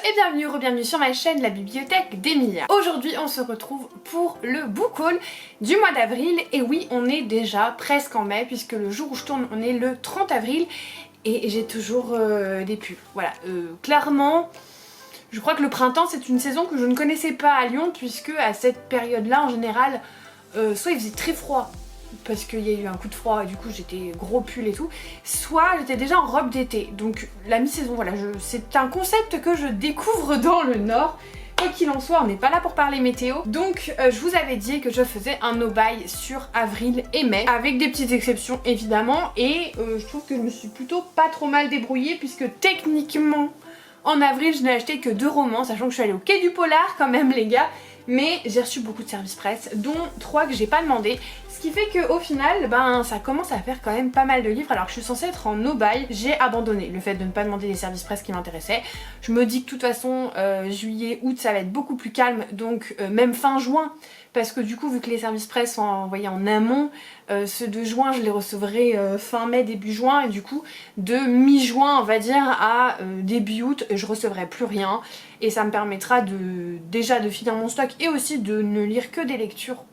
et bienvenue sur ma chaîne La Bibliothèque d'Emilia. Aujourd'hui on se retrouve pour le book haul du mois d'avril et oui on est déjà presque en mai puisque le jour où je tourne on est le 30 avril et j'ai toujours des pulls. Voilà, clairement je crois que le printemps c'est une saison que je ne connaissais pas à Lyon puisque à cette période là en général soit il faisait très froid parce qu'il y a eu un coup de froid et du coup j'étais gros pull et tout, soit j'étais déjà en robe d'été. Donc la mi-saison, voilà, c'est un concept que je découvre dans le Nord. Quoi qu'il en soit, on n'est pas là pour parler météo. Donc je vous avais dit que je faisais un no-buy sur avril et mai, avec des petites exceptions évidemment, et je trouve que je me suis plutôt pas trop mal débrouillée puisque techniquement en avril je n'ai acheté que 2 romans, sachant que je suis allée au Quai du Polar quand même les gars, mais j'ai reçu beaucoup de services presse, dont 3 que j'ai pas demandé. Ce qui fait qu'au final, ça commence à faire quand même pas mal de livres. Alors que je suis censée être en no-buy, j'ai abandonné le fait de ne pas demander les services presse qui m'intéressaient. Je me dis que de toute façon, juillet, août, ça va être beaucoup plus calme, donc même fin juin, parce que du coup, vu que les services presse sont envoyés en amont, ceux de juin, je les recevrai fin mai, début juin, et du coup, de mi-juin, on va dire, à début août, je recevrai plus rien, et ça me permettra déjà de finir mon stock, et aussi de ne lire que des lectures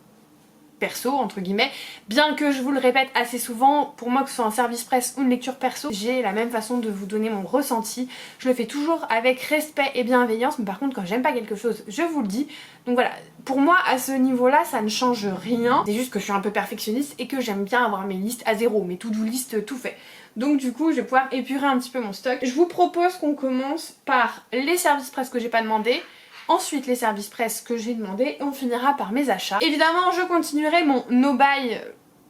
perso entre guillemets, bien que je vous le répète assez souvent, pour moi que ce soit un service presse ou une lecture perso, j'ai la même façon de vous donner mon ressenti. Je le fais toujours avec respect et bienveillance, mais par contre quand j'aime pas quelque chose, je vous le dis. Donc voilà, pour moi à ce niveau là ça ne change rien, c'est juste que je suis un peu perfectionniste et que j'aime bien avoir mes listes à zéro, mes to-do list tout fait. Donc du coup je vais pouvoir épurer un petit peu mon stock. Je vous propose qu'on commence par les services presse que j'ai pas demandé, ensuite les services presse que j'ai demandé et on finira par mes achats. Évidemment je continuerai mon no-buy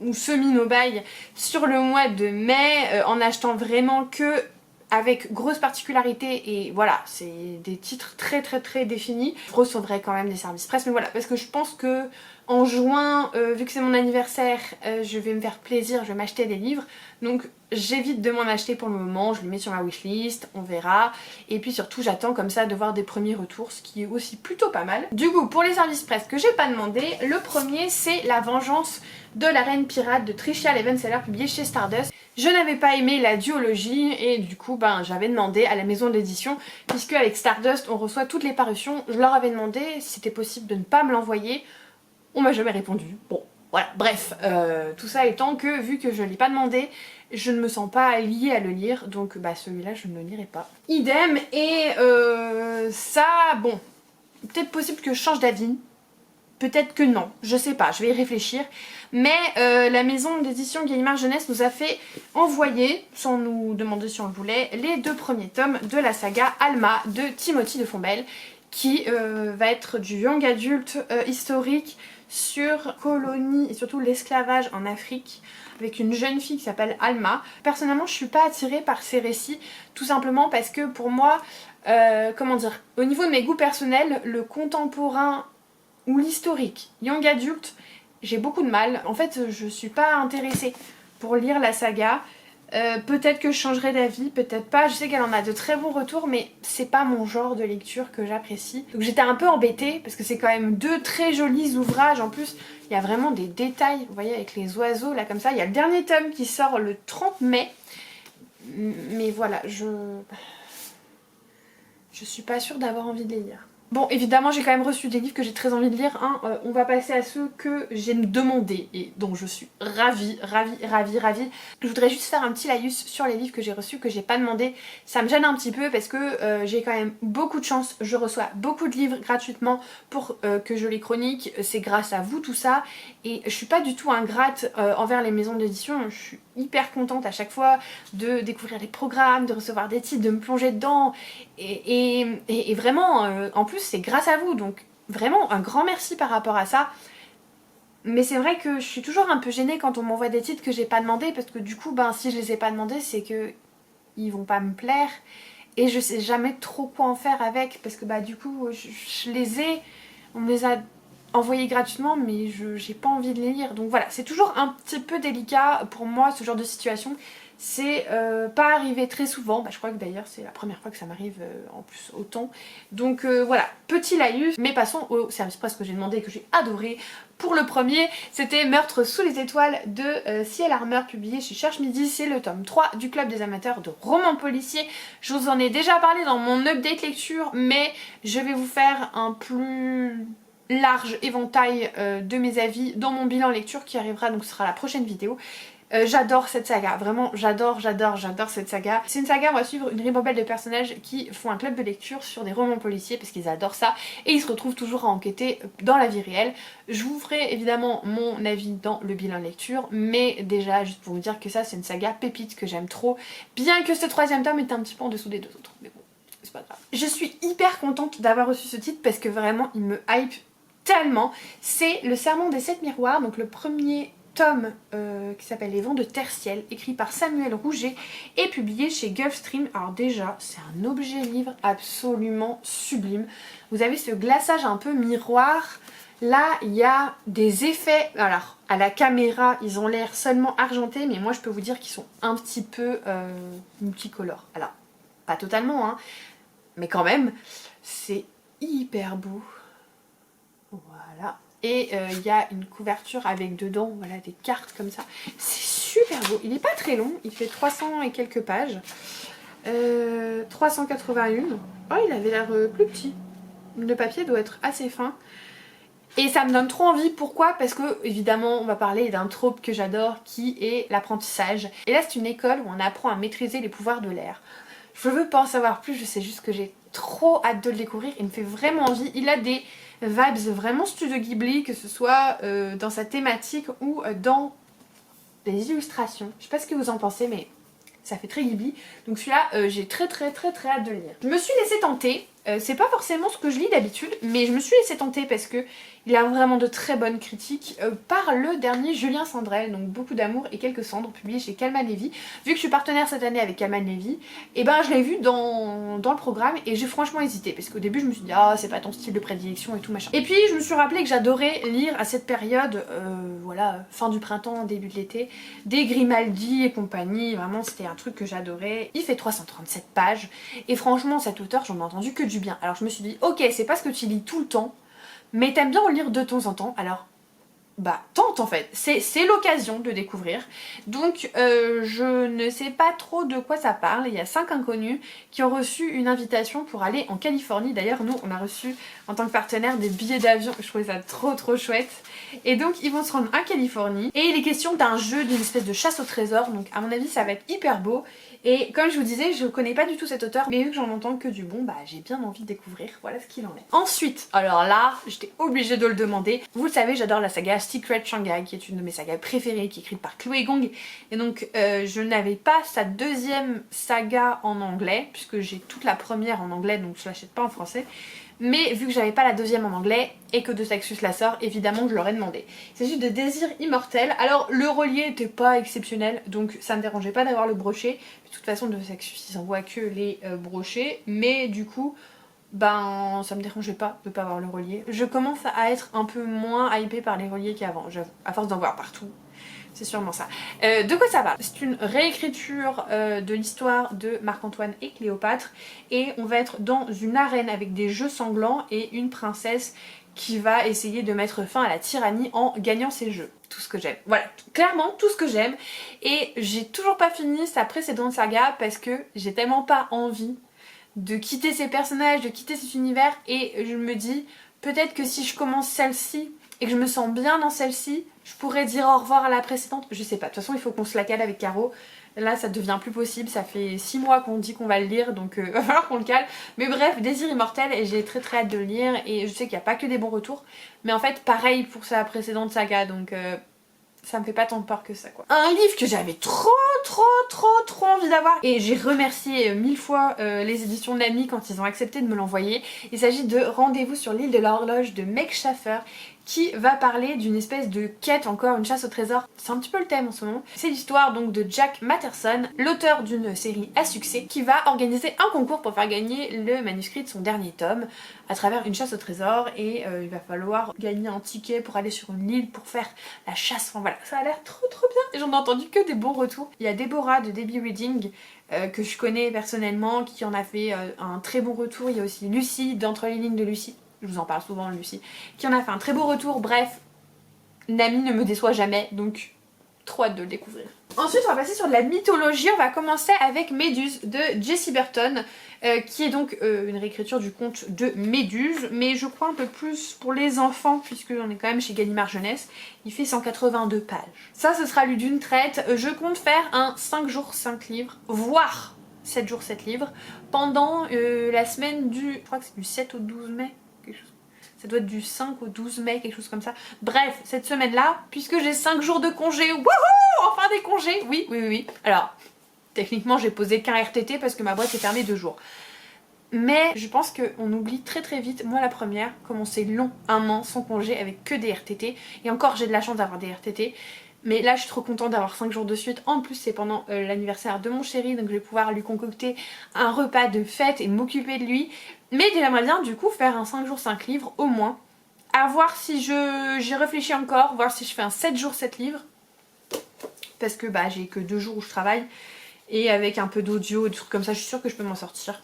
ou semi-no-buy sur le mois de mai en achetant vraiment que avec grosse particularité et voilà, c'est des titres très définis. Je recevrai quand même des services presse, mais voilà, parce que je pense que en juin, vu que c'est mon anniversaire, je vais me faire plaisir, je vais m'acheter des livres. Donc j'évite de m'en acheter pour le moment, je le mets sur ma wishlist, on verra. Et puis surtout j'attends comme ça de voir des premiers retours, ce qui est aussi plutôt pas mal. Du coup pour les services presse que j'ai pas demandé, le premier c'est La Vengeance de la Reine Pirate de Tricia Levenseller publié chez Stardust. Je n'avais pas aimé la duologie et du coup j'avais demandé à la maison d'édition, puisque avec Stardust on reçoit toutes les parutions, je leur avais demandé si c'était possible de ne pas me l'envoyer. On m'a jamais répondu. Bon, voilà, bref, tout ça étant que, vu que je ne l'ai pas demandé, je ne me sens pas liée à le lire, donc celui-là je ne le lirai pas. Idem, et ça, bon, peut-être possible que je change d'avis, peut-être que non, je sais pas, je vais y réfléchir. Mais la maison d'édition Gallimard Jeunesse nous a fait envoyer, sans nous demander si on le voulait, les 2 premiers tomes de la saga Alma de Timothy de Fombelle, qui va être du young adulte historique sur colonie et surtout l'esclavage en Afrique, avec une jeune fille qui s'appelle Alma. Personnellement je suis pas attirée par ces récits, tout simplement parce que pour moi, comment dire, au niveau de mes goûts personnels, le contemporain ou l'historique young adulte, j'ai beaucoup de mal. En fait je suis pas intéressée pour lire la saga. Peut-être que je changerai d'avis, peut-être pas. Je sais qu'elle en a de très bons retours, mais c'est pas mon genre de lecture que j'apprécie. Donc j'étais un peu embêtée parce que c'est quand même 2 très jolis ouvrages. En plus, il y a vraiment des détails, vous voyez, avec les oiseaux là comme ça. Il y a le dernier tome qui sort le 30 mai. Mais voilà, je suis pas sûre d'avoir envie de les lire. Bon, évidemment, j'ai quand même reçu des livres que j'ai très envie de lire. Hein. On va passer à ceux que j'ai demandé et dont je suis ravie. Je voudrais juste faire un petit laïus sur les livres que j'ai reçus, que j'ai pas demandé. Ça me gêne un petit peu parce que j'ai quand même beaucoup de chance. Je reçois beaucoup de livres gratuitement pour que je les chronique. C'est grâce à vous tout ça. Et je suis pas du tout ingrate envers les maisons d'édition. Je suis hyper contente à chaque fois de découvrir les programmes, de recevoir des titres, de me plonger dedans. Et vraiment, en plus c'est grâce à vous, donc vraiment un grand merci par rapport à ça. Mais c'est vrai que je suis toujours un peu gênée quand on m'envoie des titres que j'ai pas demandé, parce que du coup si je les ai pas demandés c'est que ils vont pas me plaire et je sais jamais trop quoi en faire avec, parce que du coup je les ai, on me les a envoyés gratuitement mais j'ai pas envie de les lire. Donc voilà, c'est toujours un petit peu délicat pour moi ce genre de situation. C'est pas arrivé très souvent, je crois que d'ailleurs c'est la première fois que ça m'arrive en plus autant. Donc voilà, petit laïus, mais passons au service presse que j'ai demandé et que j'ai adoré. Pour le premier, c'était Meurtre sous les étoiles de Ciel Armeur, publié chez Cherche Midi. C'est le tome 3 du Club des amateurs de romans policiers. Je vous en ai déjà parlé dans mon update lecture, mais je vais vous faire un plus large éventail de mes avis dans mon bilan lecture qui arrivera, donc ce sera la prochaine vidéo. J'adore cette saga, vraiment j'adore cette saga. C'est une saga, on va suivre une ribambelle de personnages qui font un club de lecture sur des romans policiers parce qu'ils adorent ça et ils se retrouvent toujours à enquêter dans la vie réelle. Je vous ferai évidemment mon avis dans le bilan lecture, mais déjà juste pour vous dire que ça c'est une saga pépite que j'aime trop, bien que ce 3e tome est un petit peu en dessous des 2 autres, mais bon, c'est pas grave. Je suis hyper contente d'avoir reçu ce titre parce que vraiment il me hype tellement. C'est Le Sermon des 7 miroirs, donc le premier tome qui s'appelle Les vents de Terre-Ciel, écrit par Samuel Rouget et publié chez Gulfstream. Alors déjà, c'est un objet livre absolument sublime. Vous avez ce glaçage un peu miroir. Là, il y a des effets. Alors, à la caméra, ils ont l'air seulement argentés, mais moi, je peux vous dire qu'ils sont un petit peu multicolores. Alors, pas totalement, hein, mais quand même, c'est hyper beau. Voilà. Et il y a une couverture avec dedans, voilà, des cartes comme ça. C'est super beau. Il n'est pas très long, il fait 300 et quelques pages. 381. Oh, il avait l'air plus petit. Le papier doit être assez fin. Et ça me donne trop envie, pourquoi? Parce que évidemment on va parler d'un trope que j'adore qui est l'apprentissage. Et là c'est une école où on apprend à maîtriser les pouvoirs de l'air. Je veux pas en savoir plus, je sais juste que j'ai trop hâte de le découvrir, il me fait vraiment envie. Il a des vibes vraiment Studio Ghibli, que ce soit dans sa thématique ou dans les illustrations. Je sais pas ce que vous en pensez mais ça fait très Ghibli. Donc celui-là j'ai très hâte de le lire. Je me suis laissée tenter. C'est pas forcément ce que je lis d'habitude, mais je me suis laissée tenter parce que il a vraiment de très bonnes critiques par le dernier Julien Sandrel, donc Beaucoup d'amour et quelques cendres, publié chez Calman Levy. Vu que je suis partenaire cette année avec Calman Levy, et ben je l'ai vu dans le programme et j'ai franchement hésité parce qu'au début je me suis dit ah c'est pas ton style de prédilection et tout machin. Et puis je me suis rappelé que j'adorais lire à cette période, voilà, fin du printemps, début de l'été, des Grimaldi et compagnie, vraiment c'était un truc que j'adorais. Il fait 337 pages et franchement cet auteur j'en ai entendu que du bien. Alors je me suis dit ok c'est pas ce que tu lis tout le temps mais t'aimes bien en lire de temps en temps, alors bah tente en fait, c'est l'occasion de découvrir. Donc je ne sais pas trop de quoi ça parle. Il y a 5 inconnus qui ont reçu une invitation pour aller en Californie. D'ailleurs nous on a reçu en tant que partenaire des billets d'avion, je trouvais ça trop chouette. Et donc ils vont se rendre en Californie et il est question d'un jeu, d'une espèce de chasse au trésor. Donc à mon avis ça va être hyper beau. Et comme je vous disais, je connais pas du tout cet auteur, mais vu que j'en entends que du bon, bah j'ai bien envie de découvrir, voilà ce qu'il en est. Ensuite, alors là, j'étais obligée de le demander. Vous le savez, j'adore la saga Secret Shanghai, qui est une de mes sagas préférées, qui est écrite par Chloé Gong. Et donc je n'avais pas sa deuxième saga en anglais, puisque j'ai toute la première en anglais, donc je l'achète pas en français. Mais vu que j'avais pas la deuxième en anglais et que De Saxus la sort, évidemment je l'aurais demandé. Il s'agit de Désir immortel. Alors le relié était pas exceptionnel, donc ça me dérangeait pas d'avoir le brochet. De toute façon De Saxus ils envoient que les brochets, mais du coup ben ça me dérangeait pas de pas avoir le relié. Je commence à être un peu moins hypée par les reliés qu'avant, j'avoue, à force d'en voir partout. C'est sûrement ça. De quoi ça parle? C'est une réécriture de l'histoire de Marc-Antoine et Cléopâtre et on va être dans une arène avec des jeux sanglants et une princesse qui va essayer de mettre fin à la tyrannie en gagnant ses jeux. Tout ce que j'aime. Voilà, clairement tout ce que j'aime. Et j'ai toujours pas fini sa précédente saga parce que j'ai tellement pas envie de quitter ces personnages, de quitter cet univers et je me dis peut-être que si je commence celle-ci et que je me sens bien dans celle-ci, je pourrais dire au revoir à la précédente. Je sais pas, de toute façon il faut qu'on se la cale avec Caro. Là ça devient plus possible, ça fait 6 mois qu'on dit qu'on va le lire donc va falloir qu'on le cale. Mais bref, Désir immortel et j'ai très hâte de le lire et je sais qu'il n'y a pas que des bons retours. Mais en fait pareil pour sa précédente saga donc ça me fait pas tant peur que ça quoi. Un livre que j'avais trop envie d'avoir et j'ai remercié 1000 fois les éditions Nami quand ils ont accepté de me l'envoyer. Il s'agit de Rendez-vous sur l'île de l'horloge de Meg Schaffer qui va parler d'une espèce de quête, encore une chasse au trésor. C'est un petit peu le thème en ce moment. C'est l'histoire donc de Jack Matterson, l'auteur d'une série à succès, qui va organiser un concours pour faire gagner le manuscrit de son dernier tome à travers une chasse au trésor, et il va falloir gagner un ticket pour aller sur une île pour faire la chasse. Enfin voilà, ça a l'air trop bien. J'en ai entendu que des bons retours. Il y a Déborah de Debbie Reading que je connais personnellement qui en a fait un très bon retour. Il y a aussi Lucie d'Entre les lignes de Lucie. Je vous en parle souvent, Lucie, qui en a fait un très beau retour. Bref, Nami ne me déçoit jamais, donc trop hâte de le découvrir. Ensuite, on va passer sur de la mythologie. On va commencer avec Méduse de Jessie Burton, qui est donc une réécriture du conte de Méduse, mais je crois un peu plus pour les enfants, puisque on est quand même chez Gallimard Jeunesse. Il fait 182 pages. Ça, ce sera lu d'une traite. Je compte faire un 5 jours 5 livres, voire 7 jours 7 livres, pendant la semaine du... Je crois que c'est du 7 au 12 mai. Quelque chose. Ça doit être du 5 au 12 mai, quelque chose comme ça. Bref, cette semaine-là, puisque j'ai 5 jours de congé, wouhou, enfin des congés, oui. Alors, techniquement, j'ai posé qu'un RTT parce que ma boîte est fermée 2 jours. Mais je pense qu'on oublie très vite, moi la première, comment c'est long, un an sans congé avec que des RTT. Et encore, j'ai de la chance d'avoir des RTT. Mais là je suis trop contente d'avoir 5 jours de suite. En plus c'est pendant l'anniversaire de mon chéri, donc je vais pouvoir lui concocter un repas de fête et m'occuper de lui. Mais j'aimerais bien du coup faire un 5 jours 5 livres au moins. À voir si j'y réfléchis encore, voir si je fais un 7 jours 7 livres. Parce que bah j'ai que 2 jours où je travaille. Et avec un peu d'audio et des trucs comme ça, je suis sûre que je peux m'en sortir.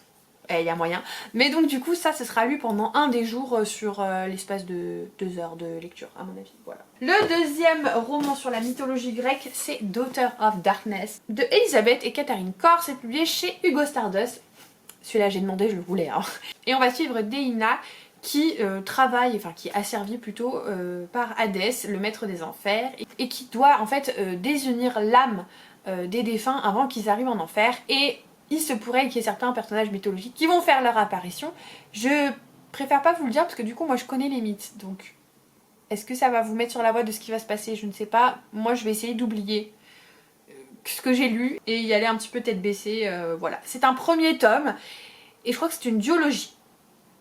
Il y a moyen. Mais donc du coup ça, ce sera lu pendant un des jours sur l'espace de 2 heures de lecture à mon avis. Voilà. Le deuxième roman sur la mythologie grecque, c'est Daughter of Darkness de Elizabeth et Catherine Corr. C'est publié chez Hugo Stardust. Celui-là j'ai demandé, je le voulais. Hein. Et on va suivre Deina qui travaille, enfin qui est asservie plutôt par Hadès, le maître des enfers, et qui doit en fait désunir l'âme des défunts avant qu'ils arrivent en enfer. Et il se pourrait qu'il y ait certains personnages mythologiques qui vont faire leur apparition. Je préfère pas vous le dire parce que du coup moi je connais les mythes, donc est-ce que ça va vous mettre sur la voie de ce qui va se passer? Je ne sais pas. Moi je vais essayer d'oublier ce que j'ai lu et y aller un petit peu tête baissée, voilà. C'est un premier tome et je crois que c'est une duologie.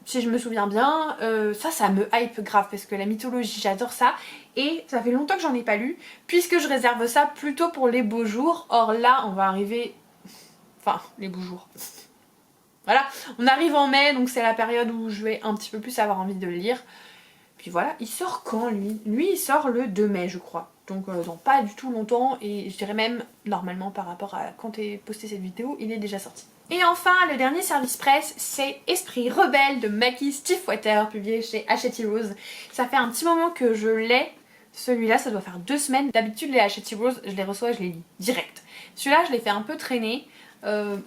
Si je me souviens bien, ça me hype grave parce que la mythologie j'adore ça et ça fait longtemps que j'en ai pas lu puisque je réserve ça plutôt pour les beaux jours. Or là on va arriver... Enfin, les beaux jours. Voilà, on arrive en mai, donc c'est la période où je vais un petit peu plus avoir envie de le lire. Puis voilà, il sort quand lui? Lui il sort le 2 mai je crois. Donc dans pas du tout longtemps et je dirais même normalement par rapport à quand est postée cette vidéo, il est déjà sorti. Et enfin, le dernier service presse, c'est Esprit rebelle de Maki Stiefwater, publié chez Hachette Heroes. Ça fait un petit moment que je l'ai. Celui-là, ça doit faire 2 semaines. D'habitude, les Hachette Heroes, je les reçois et je les lis direct. Celui-là, je l'ai fait un peu traîner.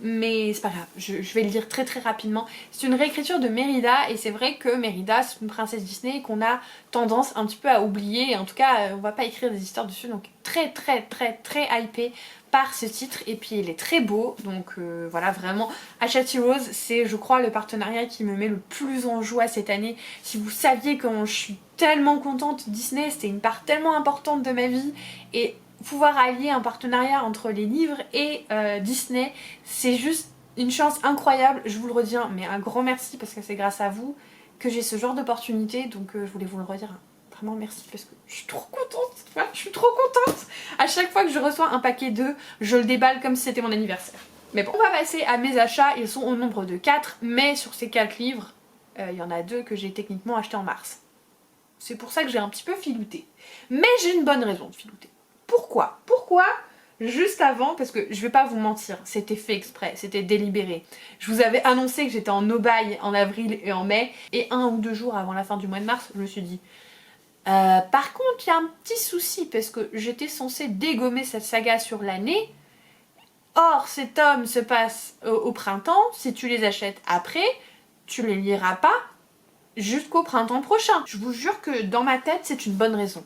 Mais c'est pas grave, je vais le dire très rapidement. C'est une réécriture de Mérida et c'est vrai que Mérida c'est une princesse Disney qu'on a tendance un petit peu à oublier, et en tout cas on va pas écrire des histoires dessus, donc très hypé par ce titre. Et puis il est très beau, donc voilà, vraiment Hachette Heroes c'est je crois le partenariat qui me met le plus en joie cette année. Si vous saviez comment je suis tellement contente, Disney c'était une part tellement importante de ma vie, et pouvoir allier un partenariat entre les livres et Disney, c'est juste une chance incroyable. Je vous le redis, mais un grand merci parce que c'est grâce à vous que j'ai ce genre d'opportunité, donc je voulais vous le redire. Vraiment merci parce que je suis trop contente, ouais, je suis trop contente. À chaque fois que je reçois un paquet d'œufs, je le déballe comme si c'était mon anniversaire. Mais bon, on va passer à mes achats, ils sont au nombre de 4, mais sur ces 4 livres, il y en a 2 que j'ai techniquement achetés en mars. C'est pour ça que j'ai un petit peu filouté. Mais j'ai une bonne raison de filouter. Pourquoi juste avant, parce que je vais pas vous mentir, c'était fait exprès, c'était délibéré. Je vous avais annoncé que j'étais en no-buy en avril et en mai, et 1 ou 2 jours avant la fin du mois de mars, je me suis dit... par contre, il y a un petit souci, parce que j'étais censée dégommer cette saga sur l'année. Or, ces tomes se passent au printemps. Si tu les achètes après, tu les liras pas jusqu'au printemps prochain. Je vous jure que dans ma tête, c'est une bonne raison.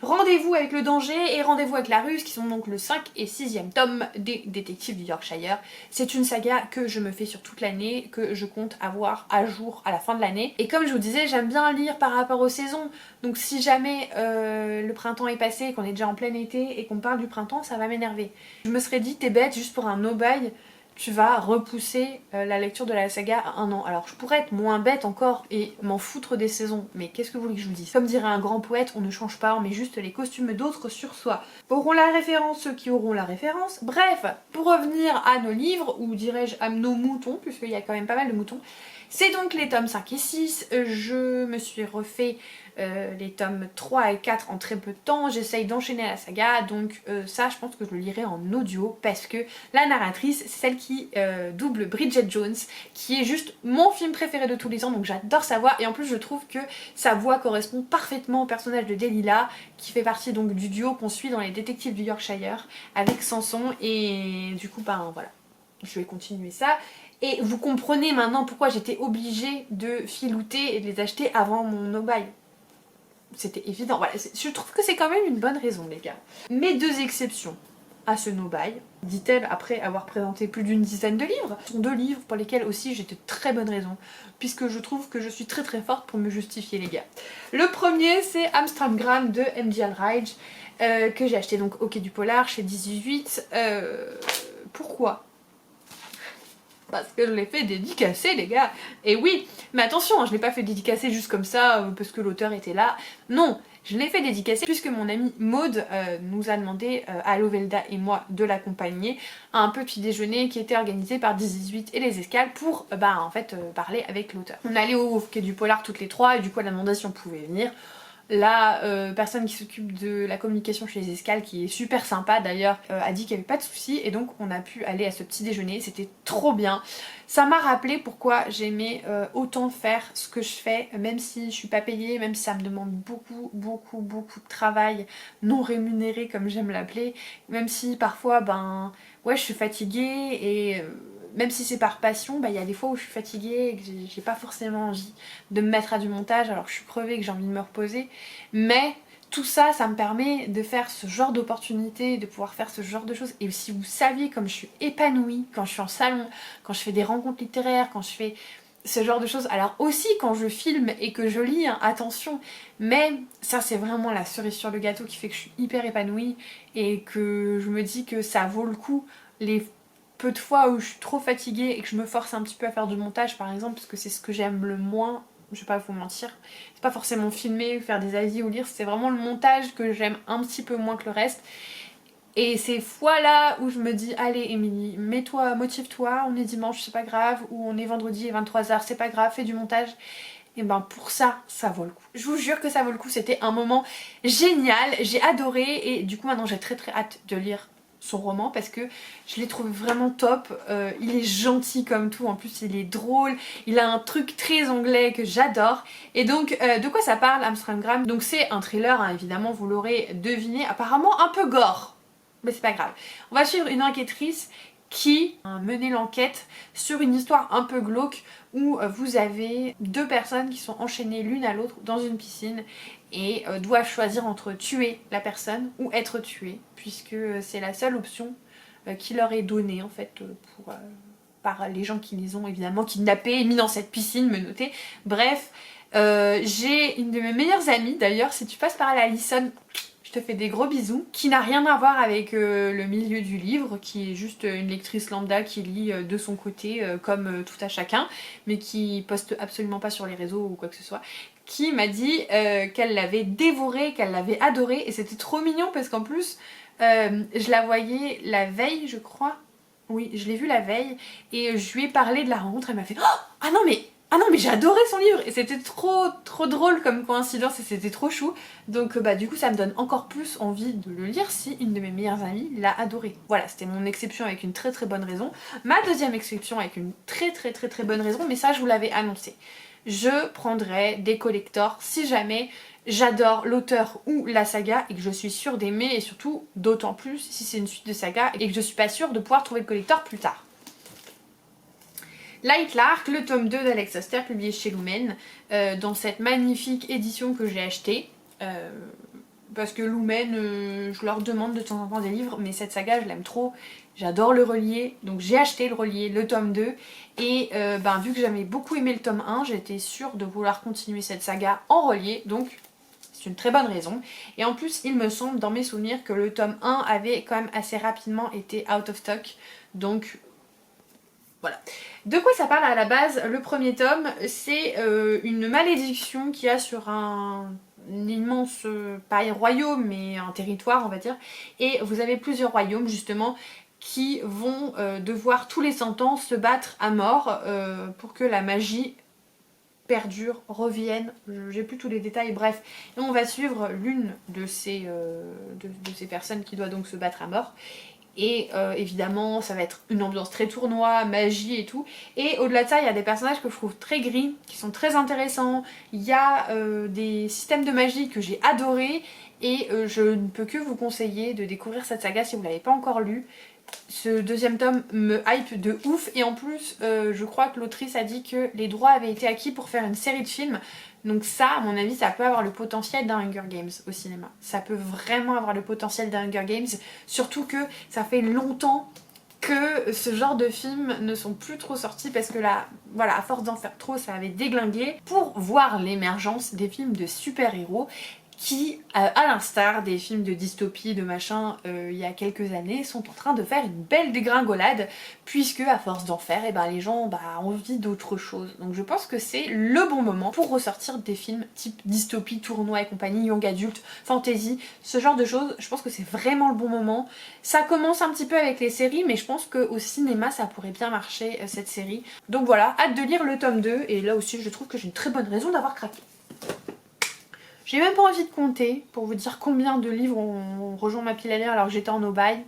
Rendez-vous avec le danger et Rendez-vous avec la ruse, qui sont donc le 5 et 6e tome des détectives du Yorkshire. C'est une saga que je me fais sur toute l'année, que je compte avoir à jour à la fin de l'année. Et comme je vous disais, j'aime bien lire par rapport aux saisons. Donc si jamais le printemps est passé, qu'on est déjà en plein été et qu'on parle du printemps, ça va m'énerver. Je me serais dit, t'es bête, juste pour un no-buy, tu vas repousser la lecture de la saga à 1 an. Alors je pourrais être moins bête encore et m'en foutre des saisons, mais qu'est-ce que vous voulez que je vous dise? Comme dirait un grand poète, on ne change pas, on met juste les costumes d'autres sur soi. Auront la référence ceux qui auront la référence. Bref, pour revenir à nos livres, ou dirais-je à nos moutons, puisqu'il y a quand même pas mal de moutons, c'est donc les tomes 5 et 6, je me suis refait les tomes 3 et 4 en très peu de temps, j'essaye d'enchaîner la saga, donc ça je pense que je le lirai en audio parce que la narratrice c'est celle qui double Bridget Jones, qui est juste mon film préféré de tous les temps, donc j'adore sa voix et en plus je trouve que sa voix correspond parfaitement au personnage de Delilah qui fait partie donc du duo qu'on suit dans les détectives du Yorkshire avec Samson et du coup ben voilà, je vais continuer ça. Et vous comprenez maintenant pourquoi j'étais obligée de filouter et de les acheter avant mon no-buy. C'était évident. Voilà, je trouve que c'est quand même une bonne raison, les gars. Mes 2 exceptions à ce no-buy, dit-elle après avoir présenté plus d'une dizaine de livres, sont 2 livres pour lesquels aussi j'ai de très bonnes raisons, puisque je trouve que je suis très très forte pour me justifier, les gars. Le premier, c'est Amsterdam de M.G. Alridge, que j'ai acheté donc au Quai du Polar chez 18. Pourquoi ? Parce que je l'ai fait dédicacer, les gars. Et oui, mais attention, je l'ai pas fait dédicacer juste comme ça parce que l'auteur était là. Non, je l'ai fait dédicacer puisque mon amie Maude nous a demandé à Lovelda et moi de l'accompagner à un petit déjeuner qui était organisé par 18 et les escales pour en fait parler avec l'auteur. On allait au Quai du Polar toutes les 3 et du coup elle a demandé si on pouvait venir. La personne qui s'occupe de la communication chez les escales, qui est super sympa d'ailleurs, a dit qu'il n'y avait pas de souci et donc on a pu aller à ce petit déjeuner, c'était trop bien. Ça m'a rappelé pourquoi j'aimais autant faire ce que je fais, même si je suis pas payée, même si ça me demande beaucoup de travail non rémunéré comme j'aime l'appeler, même si parfois ouais je suis fatiguée et même si c'est par passion, il y a des fois où je suis fatiguée et que j'ai pas forcément envie de me mettre à du montage alors que je suis crevée et que j'ai envie de me reposer. Mais tout ça, ça me permet de faire ce genre d'opportunités, de pouvoir faire ce genre de choses. Et si vous saviez comme je suis épanouie quand je suis en salon, quand je fais des rencontres littéraires, quand je fais ce genre de choses. Alors aussi quand je filme et que je lis, hein, attention, mais ça c'est vraiment la cerise sur le gâteau qui fait que je suis hyper épanouie et que je me dis que ça vaut le coup les peu de fois où je suis trop fatiguée et que je me force un petit peu à faire du montage par exemple, parce que c'est ce que j'aime le moins, je vais pas vous mentir, c'est pas forcément filmer, faire des avis ou lire, c'est vraiment le montage que j'aime un petit peu moins que le reste. Et ces fois-là où je me dis allez Émilie, mets-toi, motive-toi, on est dimanche, c'est pas grave, ou on est vendredi et 23h, c'est pas grave, fais du montage. Et pour ça vaut le coup. Je vous jure que ça vaut le coup, c'était un moment génial, j'ai adoré et du coup maintenant j'ai très hâte de lire son roman parce que je l'ai trouvé vraiment top. Il est gentil comme tout, en plus il est drôle, il a un truc très anglais que j'adore. Et donc de quoi ça parle Amsterdam? Donc c'est un thriller, hein, évidemment vous l'aurez deviné, apparemment un peu gore. Mais c'est pas grave. On va suivre une enquêtrice qui a mené l'enquête sur une histoire un peu glauque où vous avez 2 personnes qui sont enchaînées l'une à l'autre dans une piscine et doivent choisir entre tuer la personne ou être tuée, puisque c'est la seule option qui leur est donnée en fait par les gens qui les ont évidemment kidnappés et mis dans cette piscine menottée. Bref, j'ai une de mes meilleures amies d'ailleurs, si tu passes par là Alison, je te fais des gros bisous, qui n'a rien à voir avec le milieu du livre, qui est juste une lectrice lambda qui lit de son côté comme tout à chacun, mais qui poste absolument pas sur les réseaux ou quoi que ce soit, qui m'a dit qu'elle l'avait dévoré, qu'elle l'avait adoré, et c'était trop mignon parce qu'en plus je la voyais la veille je crois, oui je l'ai vue la veille, et je lui ai parlé de la rencontre, elle m'a fait oh, ah non mais j'ai adoré son livre et c'était trop drôle comme coïncidence et c'était trop chou. Donc du coup ça me donne encore plus envie de le lire si une de mes meilleures amies l'a adoré. Voilà, c'était mon exception avec une très bonne raison. Ma deuxième exception avec une très bonne raison, mais ça je vous l'avais annoncé. Je prendrai des collectors si jamais j'adore l'auteur ou la saga et que je suis sûre d'aimer, et surtout d'autant plus si c'est une suite de saga et que je suis pas sûre de pouvoir trouver le collector plus tard. Light Lark, le tome 2 d'Alex Oster, publié chez Lumen, dans cette magnifique édition que j'ai achetée. Parce que Lumen, je leur demande de temps en temps des livres, mais cette saga, je l'aime trop. J'adore le relié, donc j'ai acheté le relié, le tome 2. Et vu que j'avais beaucoup aimé le tome 1, j'étais sûre de vouloir continuer cette saga en relié, donc c'est une très bonne raison. Et en plus, il me semble, dans mes souvenirs, que le tome 1 avait quand même assez rapidement été out of stock. Donc Voilà. De quoi ça parle à la base? Le premier tome, c'est une malédiction qu'il y a sur un immense, pas un royaume, mais un territoire, on va dire. Et vous avez plusieurs royaumes, justement, qui vont devoir tous les 100 ans se battre à mort pour que la magie perdure, revienne, j'ai plus tous les détails, bref. Et on va suivre l'une de ces personnes qui doit donc se battre à mort. Et évidemment, ça va être une ambiance très tournoi, magie et tout. Et au-delà de ça, il y a des personnages que je trouve très gris, qui sont très intéressants. Il y a des systèmes de magie que j'ai adorés. Et je ne peux que vous conseiller de découvrir cette saga si vous ne l'avez pas encore lu. Ce deuxième tome me hype de ouf et en plus je crois que l'autrice a dit que les droits avaient été acquis pour faire une série de films, donc ça à mon avis ça peut avoir le potentiel d'un Hunger Games au cinéma, ça peut vraiment avoir le potentiel d'un Hunger Games, surtout que ça fait longtemps que ce genre de films ne sont plus trop sortis parce que là, voilà, à force d'en faire trop ça avait déglingué, pour voir l'émergence des films de super-héros qui, à l'instar des films de dystopie, de machin, il y a quelques années, sont en train de faire une belle dégringolade, puisque à force d'en faire, et ben, les gens ont envie d'autre chose. Donc je pense que c'est le bon moment pour ressortir des films type dystopie, tournoi et compagnie, young adulte, fantasy, ce genre de choses. Je pense que c'est vraiment le bon moment. Ça commence un petit peu avec les séries, mais je pense qu'au cinéma, ça pourrait bien marcher, cette série. Donc voilà, hâte de lire le tome 2, et là aussi je trouve que j'ai une très bonne raison d'avoir craqué. J'ai même pas envie de compter pour vous dire combien de livres ont rejoint ma pile à lire alors que j'étais en no-buy.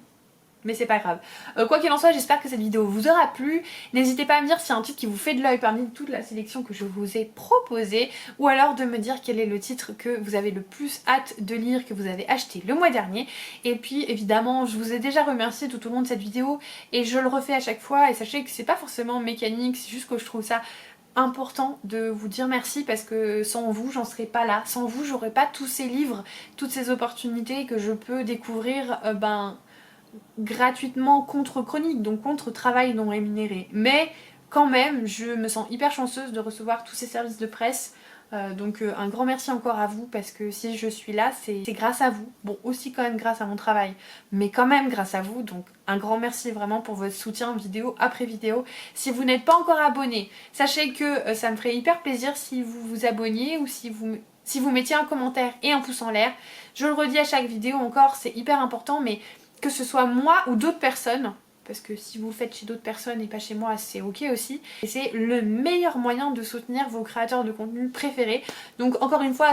Mais c'est pas grave. Quoi qu'il en soit, j'espère que cette vidéo vous aura plu. N'hésitez pas à me dire s'il y a un titre qui vous fait de l'œil parmi toute la sélection que je vous ai proposée. Ou alors de me dire quel est le titre que vous avez le plus hâte de lire, que vous avez acheté le mois dernier. Et puis évidemment, je vous ai déjà remercié tout au long de cette vidéo. Et je le refais à chaque fois. Et sachez que c'est pas forcément mécanique, c'est juste que je trouve ça important de vous dire merci parce que sans vous j'en serais pas là, sans vous j'aurais pas tous ces livres, toutes ces opportunités que je peux découvrir gratuitement contre chronique, donc contre travail non rémunéré. Mais quand même je me sens hyper chanceuse de recevoir tous ces services de presse. Donc un grand merci encore à vous parce que si je suis là c'est grâce à vous, bon aussi quand même grâce à mon travail mais quand même grâce à vous, donc un grand merci vraiment pour votre soutien vidéo après vidéo. Si vous n'êtes pas encore abonné, sachez que ça me ferait hyper plaisir si vous vous abonniez ou si vous mettiez un commentaire et un pouce en l'air. Je le redis à chaque vidéo encore, c'est hyper important, mais que ce soit moi ou d'autres personnes, parce que si vous le faites chez d'autres personnes et pas chez moi c'est ok aussi, et c'est le meilleur moyen de soutenir vos créateurs de contenu préférés. Donc encore une fois,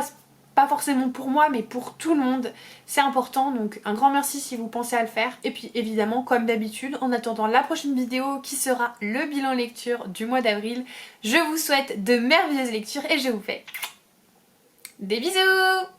pas forcément pour moi mais pour tout le monde, c'est important, donc un grand merci si vous pensez à le faire. Et puis évidemment comme d'habitude, en attendant la prochaine vidéo qui sera le bilan lecture du mois d'avril, je vous souhaite de merveilleuses lectures et je vous fais des bisous.